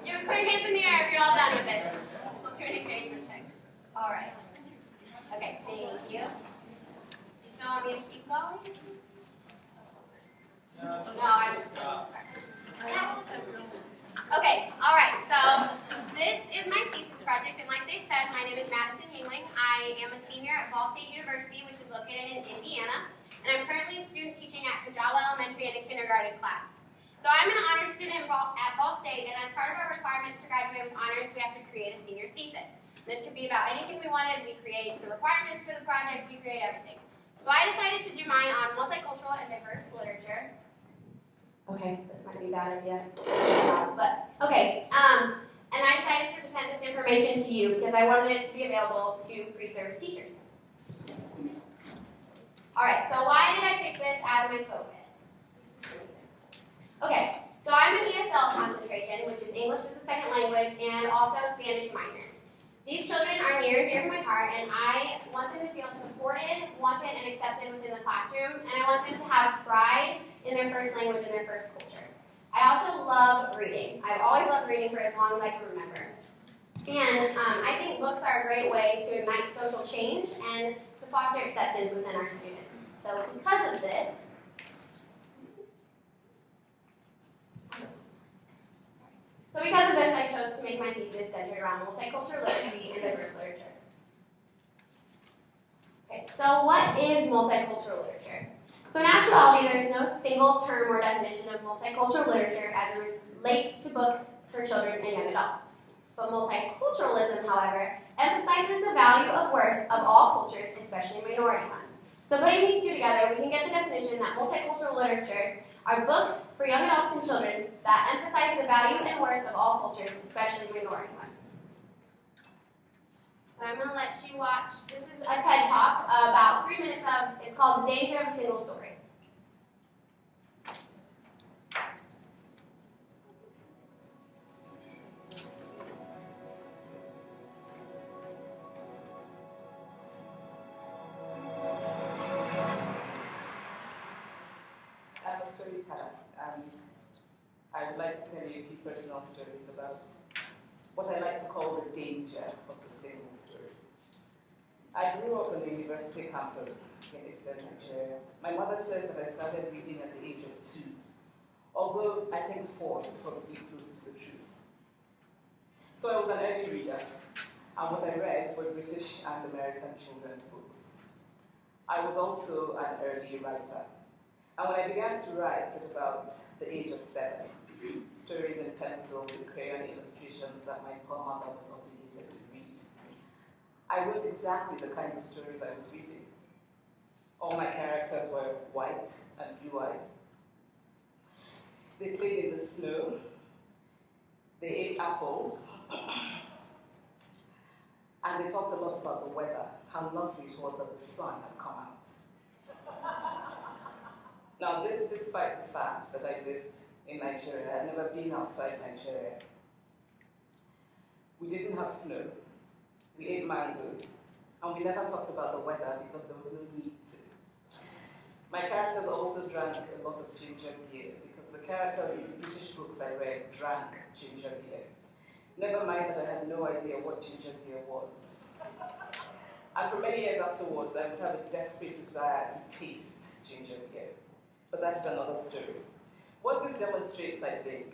You put your hands in the air if you're all done with it. We'll do an engagement check. All right. Okay, thank you. You still want me to keep going? No, I'm just Okay, all right, so this is my thesis project, and like they said, my name is Yingling. I am a senior at Ball State University, which is located in Indiana, and I'm currently a student teaching at Kajawa Elementary in a kindergarten class. So I'm an honors student at Ball State, and as part of our requirements to graduate with honors, we have to create a senior thesis. This could be about anything we wanted. We create the requirements for the project, we create everything. So I decided to do mine on multicultural and diverse literature. Okay, this might be a bad idea. And I decided to present this information to you because I wanted it to be available to pre-service teachers. Alright, so why did I pick this as my focus? Okay, so I'm an ESL concentration, which is English as a second language, and also Spanish minor. These children are near and dear to my heart, and I want them to feel supported, wanted, and accepted within the classroom, and I want them to have pride in their first language and their first culture. I also love reading. I've always loved reading for as long as I can remember. And I think books are a great way to ignite social change and to foster acceptance within our students. So because of this, I chose to make my thesis centered around multicultural literacy and diverse literature. Okay, so what is multicultural literature? So in actuality, there is no single term or definition of multicultural literature as it relates to books for children and young adults. But multiculturalism, however, emphasizes the value of work of all cultures, especially minority ones. So putting these two together, we can get the definition that multicultural literature are books for young adults and children that emphasize the value and worth of all cultures, especially minority ones. So I'm going to let you watch, this is a TED Talk, about 3 minutes of, it's called The Danger of a Single Story. I'm a storyteller, and I would like to tell you a few personal stories about what I like to call the danger of the single story. I grew up on the university campus in Eastern Nigeria. My mother says that I started reading at the age of 2, although I think 4 is probably close to the truth. So I was an early reader, and what I read were British and American children's books. I was also an early writer. And when I began to write at about the age of 7, stories in pencil with crayon illustrations that my poor mother was obligated to read, I wrote exactly the kinds of stories I was reading. All my characters were white and blue-eyed. They played in the snow. They ate apples. And they talked a lot about the weather, how lovely it was that the sun had come out. Now, this despite the fact that I lived in Nigeria. I had never been outside Nigeria. We didn't have snow. We ate mango. And we never talked about the weather because there was no need to. My characters also drank a lot of ginger beer because the characters in the British books I read drank ginger beer. Never mind that I had no idea what ginger beer was. And for many years afterwards, I would have a desperate desire to taste ginger beer. But that is another story. What this demonstrates, I think,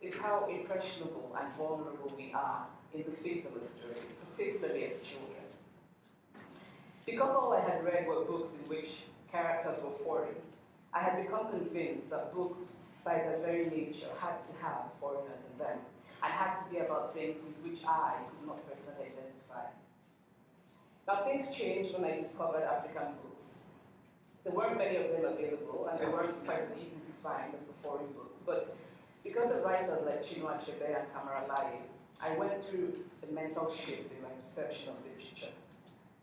is how impressionable and vulnerable we are in the face of a story, particularly as children. Because all I had read were books in which characters were foreign, I had become convinced that books, by their very nature, had to have foreigners in them, and had to be about things with which I could not personally identify. Now, things changed when I discovered African books. There weren't many of them available, and they weren't quite as easy to find as the foreign books. But because of writers like Chinua Achebe and Kamara Laye, I went through a mental shift in my perception of literature.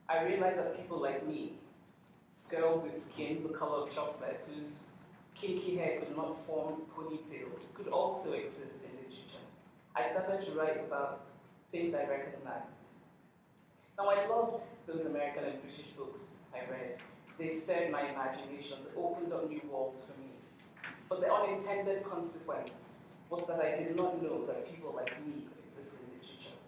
I realized that people like me, girls with skin the color of chocolate, whose kinky hair could not form ponytails, could also exist in literature. I started to write about things I recognized. Now, I loved those American and British books I read. They stirred my imagination, they opened up new worlds for me. But the unintended consequence was that I did not know that people like me could exist in literature.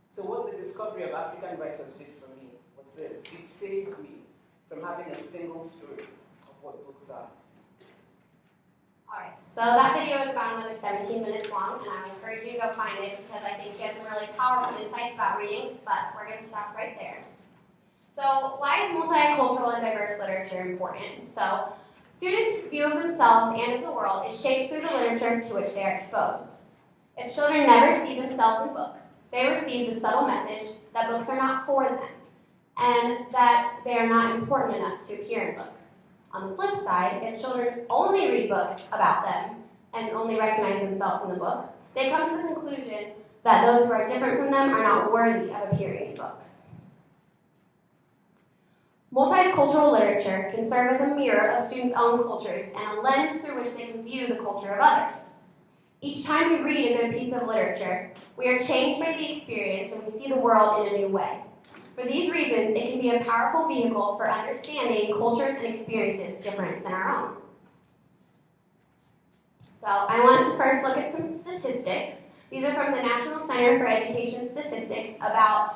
So what the discovery of African writers did for me was this. It saved me from having a single story of what books are. Alright, so that video is about another 17 minutes long, and I would encourage you to go find it because I think she has some really powerful insights about reading, but we're going to stop right there. So why is multicultural and diverse literature important? So students' view of themselves and of the world is shaped through the literature to which they are exposed. If children never see themselves in books, they receive the subtle message that books are not for them and that they are not important enough to appear in books. On the flip side, if children only read books about them and only recognize themselves in the books, they come to the conclusion that those who are different from them are not worthy of appearing in books. Multicultural literature can serve as a mirror of students' own cultures and a lens through which they can view the culture of others. Each time we read a good piece of literature, we are changed by the experience and we see the world in a new way. For these reasons, it can be a powerful vehicle for understanding cultures and experiences different than our own. So I want to first look at some statistics. These are from the National Center for Education Statistics about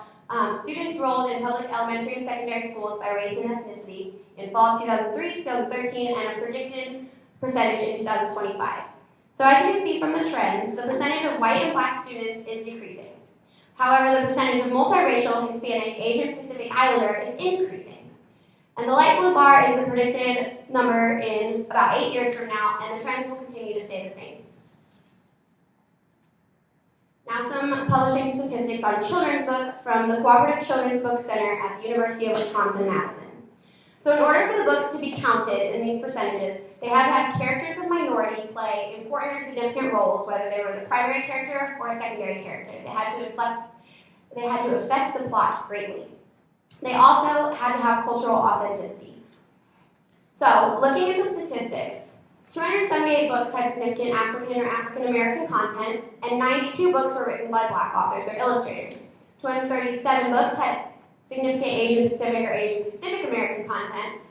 students enrolled in public elementary and secondary schools by race and ethnicity in fall 2003, 2013, and a predicted percentage in 2025. So as you can see from the trends, the percentage of white and black students is decreasing. However, the percentage of multiracial, Hispanic, Asian Pacific Islander is increasing. And the light blue bar is the predicted number in about 8 years from now, and the trends will continue to stay the same. Now some publishing statistics on children's book from the Cooperative Children's Book Center at the University of Wisconsin-Madison. So in order for the books to be counted in these percentages, they had to have characters of minority play important or significant roles, whether they were the primary character or a secondary character. They had to affect the plot greatly. They also had to have cultural authenticity. So, looking at the statistics, 278 books had significant African or African American content, and 92 books were written by black authors or illustrators. 237 books had significant Asian Pacific or Asian Pacific American content,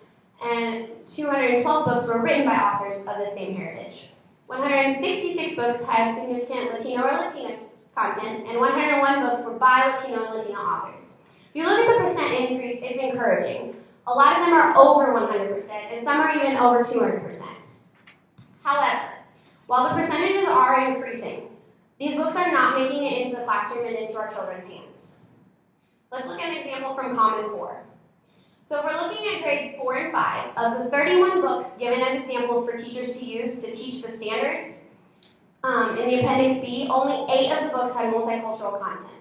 and 212 books were written by authors of the same heritage. 166 books had significant Latino or Latina content, and 101 books were by Latino and Latina authors. If you look at the percent increase, it's encouraging. A lot of them are over 100%, and some are even over 200%. However, while the percentages are increasing, these books are not making it into the classroom and into our children's hands. Let's look at an example from Common Core. So if we're looking at grades 4 and 5, of the 31 books given as examples for teachers to use to teach the standards, in the Appendix B, only 8 of the books had multicultural content.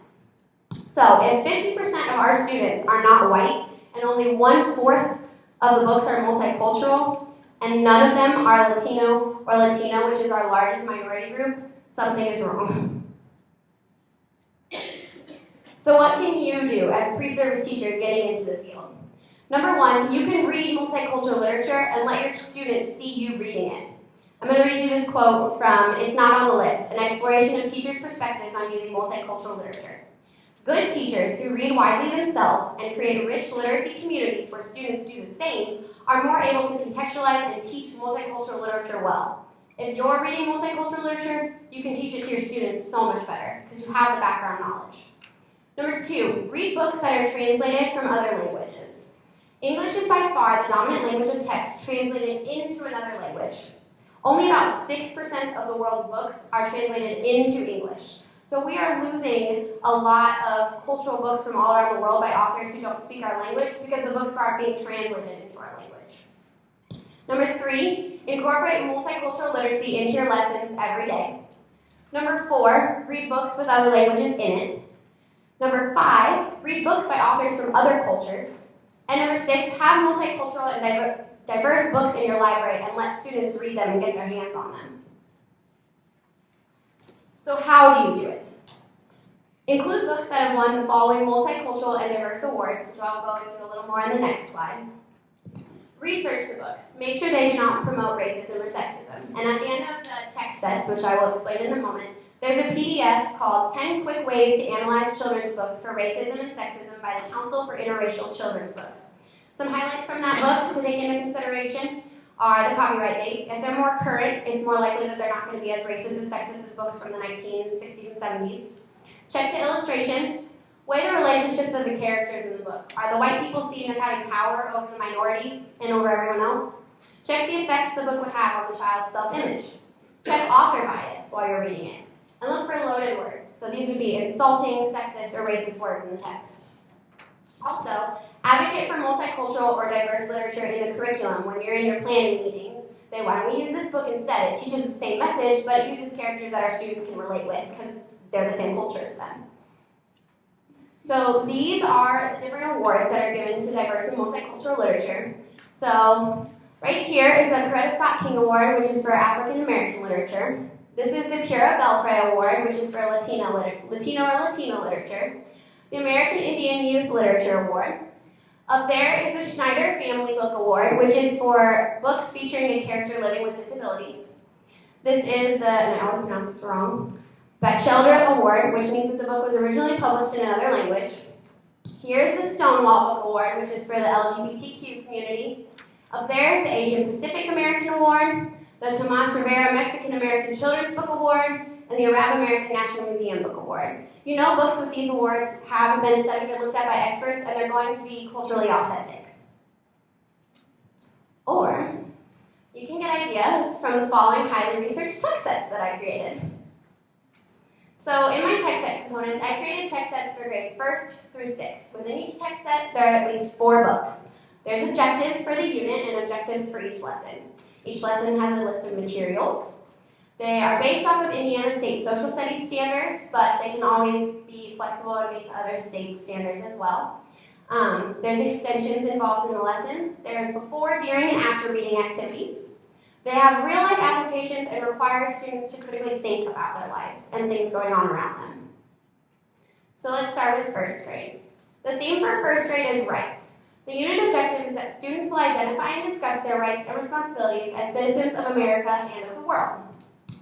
So if 50% of our students are not white, and only 1/4 of the books are multicultural, and none of them are Latino or Latino, which is our largest minority group, something is wrong. So what can you do as pre-service teachers getting into the field? Number one, you can read multicultural literature and let your students see you reading it. I'm going to read you this quote from It's Not on the List, an exploration of teachers' perspectives on using multicultural literature. Good teachers who read widely themselves and create rich literacy communities where students do the same are more able to contextualize and teach multicultural literature well. If you're reading multicultural literature, you can teach it to your students so much better because you have the background knowledge. Number two, read books that are translated from other languages. English is by far the dominant language of text translated into another language. Only about 6% of the world's books are translated into English. So we are losing a lot of cultural books from all around the world by authors who don't speak our language because the books aren't being translated into our language. Number three, incorporate multicultural literacy into your lessons every day. Number four, read books with other languages in it. Number five, read books by authors from other cultures. And number six, have multicultural and diverse books in your library and let students read them and get their hands on them. So how do you do it? Include books that have won the following multicultural and diverse awards, which I'll go into a little more in the next slide. Research the books. Make sure they do not promote racism or sexism. And at the end of the text sets, which I will explain in a moment, there's a PDF called 10 Quick Ways to Analyze Children's Books for Racism and Sexism by the Council for Interracial Children's Books. Some highlights from that book to take into consideration are the copyright date. If they're more current, it's more likely that they're not going to be as racist and sexist as books from the 1960s and 70s. Check the illustrations. Weigh the relationships of the characters in the book. Are the white people seen as having power over the minorities and over everyone else? Check the effects the book would have on the child's self-image. Check author bias while you're reading it. And look for loaded words. So these would be insulting, sexist, or racist words in the text. Also, advocate for multicultural or diverse literature in the curriculum when you're in your planning meetings. Say, why don't we use this book instead? It teaches the same message, but it uses characters that our students can relate with because they're the same culture as them. So these are the different awards that are given to diverse and multicultural literature. So right here is the Coretta Scott King Award, which is for African American literature. This is the Pura Belpré Award, which is for Latino or Latino literature. The American Indian Youth Literature Award. Up there is the Schneider Family Book Award, which is for books featuring a character living with disabilities. This is the, and I always pronounce this wrong, Batchelder Award, which means that the book was originally published in another language. Here's the Stonewall Book Award, which is for the LGBTQ community. Up there is the Asian Pacific American Award, the Tomas Rivera Mexican American Children's Book Award, and the Arab American National Museum Book Award. You know, books with these awards have been studied and looked at by experts, and they're going to be culturally authentic. Or you can get ideas from the following highly researched text sets that I created. So in my text set components, I created text sets for grades 1st through 6th. Within each text set, there are at least 4 books. There's objectives for the unit and objectives for each lesson. Each lesson has a list of materials. They are based off of Indiana State Social Studies standards, but they can always be flexible and meet other state standards as well. There's extensions involved in the lessons. There's before, during, and after reading activities. They have real-life applications and require students to critically think about their lives and things going on around them. So let's start with 1st grade. The theme for 1st grade is rights. The unit objective is that students will identify and discuss their rights and responsibilities as citizens of America and of the world.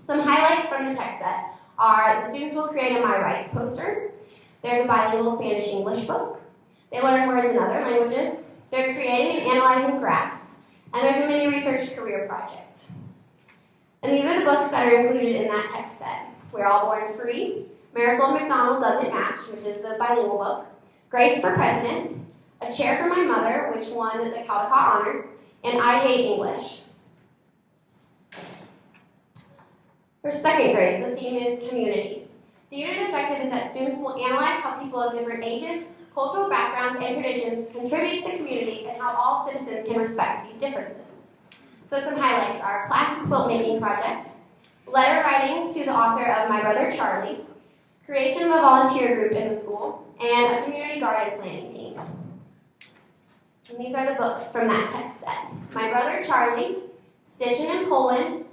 Some highlights from the text set are the students will create a My Rights poster. There's a bilingual Spanish-English book. They learn words in other languages. They're creating and analyzing graphs. And there's a mini research career project. And these are the books that are included in that text set. We're All Born Free, Marisol McDonald Doesn't Match, which is the bilingual book, Grace for President, A Chair for My Mother, which won the Caldecott Honor, and I Hate English. For 2nd grade, the theme is community. The unit objective is that students will analyze how people of different ages, cultural backgrounds, and traditions contribute to the community and how all citizens can respect these differences. So some highlights are class quilt making project, letter writing to the author of My Brother Charlie, creation of a volunteer group in the school, and a community garden planning team. And these are the books from that text set. My Brother Charlie, Stitchin' in Poland,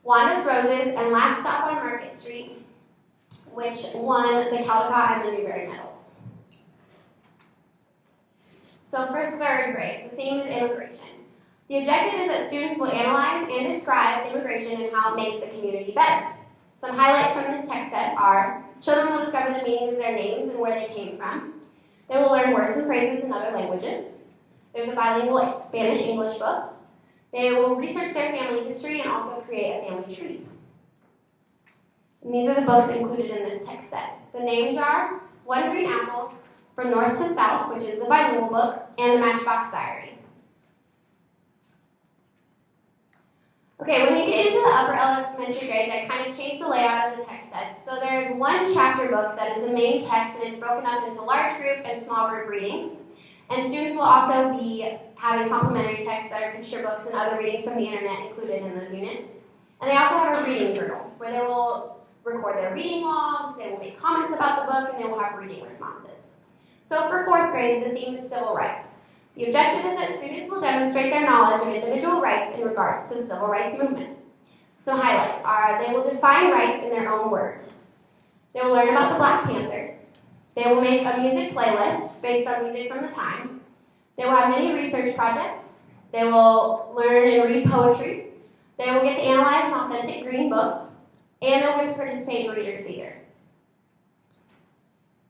Wanda's Roses, and Last Stop on Market Street, which won the Caldecott and the Newbery medals. So for 3rd grade, the theme is immigration. The objective is that students will analyze and describe immigration and how it makes the community better. Some highlights from this text set are children will discover the meanings of their names and where they came from. They will learn words and phrases in other languages. There's a bilingual Spanish-English book. They will research their family history and also create a family tree. And these are the books included in this text set. The names are One Green Apple, From North to South, which is the bilingual book, and the Matchbox Diary. Okay, when you get into the upper elementary grades, I kind of changed the layout of the text sets. So there's one chapter book that is the main text, and it's broken up into large group and small group readings. And students will also be having complementary texts that are picture books and other readings from the internet included in those units. And they also have a reading journal, where they will record their reading logs, they will make comments about the book, and they will have reading responses. So for 4th grade, the theme is civil rights. The objective is that students will demonstrate their knowledge of individual rights in regards to the civil rights movement. Some highlights are they will define rights in their own words. They will learn about the Black Panthers. They will make a music playlist based on music from the time. They will have many research projects. They will learn and read poetry. They will get to analyze an authentic green book. And they'll get to participate in Reader's Theater.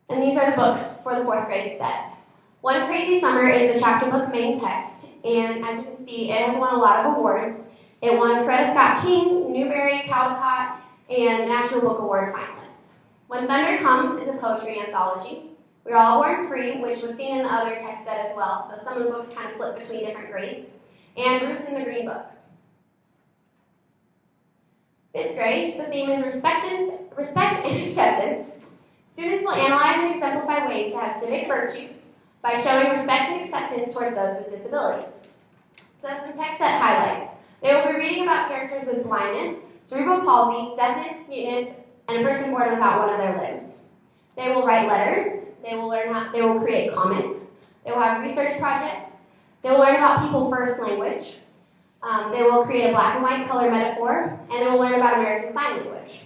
And these are the books for the 4th grade set. One Crazy Summer is the chapter book main text. and as you can see, it has won a lot of awards. It won Coretta Scott King, Newbery, Caldecott, and National Book Award finalist. When Thunder Comes is a poetry anthology. We're All Born Free, which was seen in the other text set as well, so some of the books kind of flip between different grades. And Ruth in the Green Book. 5th grade, the theme is respect and acceptance. Students will analyze and exemplify ways to have civic virtues by showing respect and acceptance towards those with disabilities. So some text set highlights. They will be reading about characters with blindness, cerebral palsy, deafness, muteness, and a person born without one of their limbs. They will write letters. They will create comics. They will have research projects. They will learn about people first language. They will create a black and white color metaphor, and they will learn about American Sign Language.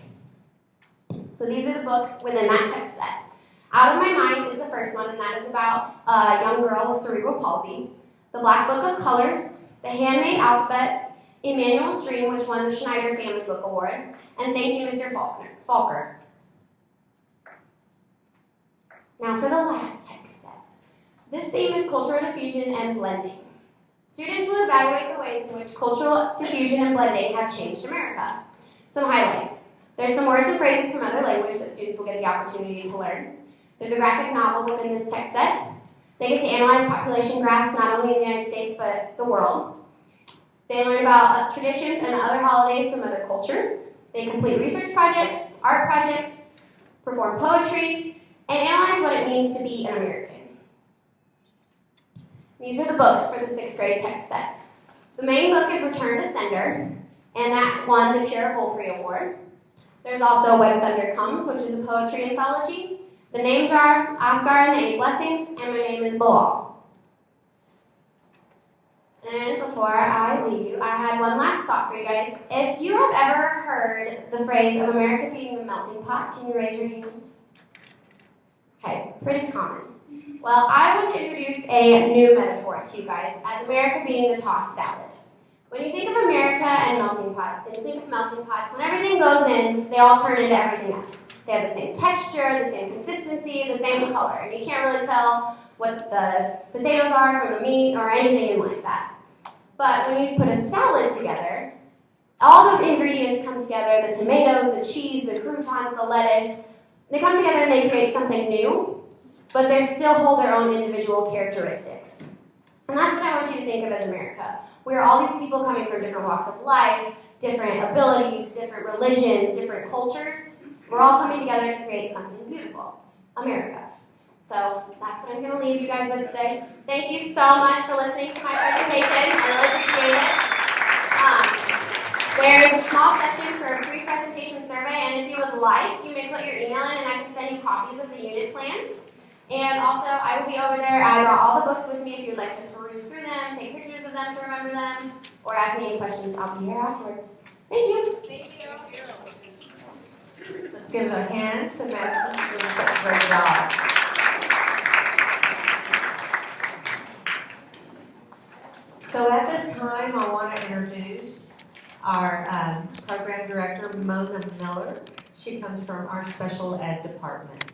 So these are the books within that text set. Out of My Mind is the first one, and that is about a young girl with cerebral palsy. The Black Book of Colors, The Handmade Alphabet, Emmanuel's Dream, which won the Schneider Family Book Award, and Thank You, Mr. Falker. Now for the last text set. This theme is cultural diffusion and blending. Students will evaluate the ways in which cultural diffusion and blending have changed America. Some highlights. There's some words and phrases from other language that students will get the opportunity to learn. There's a graphic novel within this text set. They get to analyze population graphs not only in the United States but the world. They learn about traditions and other holidays from other cultures. They complete research projects, art projects, perform poetry, and analyze what it means to be an American. These are the books for the 6th grade text set. The main book is Return to Sender, and that won the Pierre Volpry Award. There's also When Thunder Comes, which is a poetry anthology. The Name Jar, Oscar and the 8 Blessings, and My Name is Bilal. And before I leave you, I had one last thought for you guys. If you have ever heard the phrase of America being the melting pot, can you raise your hand? Okay, pretty common. Well, I want to introduce a new metaphor to you guys as America being the tossed salad. When you think of America and melting pots, and you think of melting pots, when everything goes in, they all turn into everything else. They have the same texture, the same consistency, the same color, and you can't really tell what the potatoes are from the meat or anything like that. But when you put a salad together, all the ingredients come together, the tomatoes, the cheese, the croutons, the lettuce, they come together and they create something new, but they still hold their own individual characteristics. And that's what I want you to think of as America. We're all these people coming from different walks of life, different abilities, different religions, different cultures. We're all coming together to create something beautiful. America. So that's what I'm going to leave you guys with today. Thank you so much for listening to my presentation. I really appreciate it. There's a small section for a free presentation survey, and if you would like, you may put your email in and I can send you copies of the unit plans. And also, I will be over there. I brought all the books with me if you would like to peruse through them, take pictures of them to remember them, or ask me any questions. I'll be here afterwards. Thank you. Thank you. Let's give a hand to Madison for doing such a great job. So at this time, I want to introduce our program director, Mona Miller. She comes from our special ed department.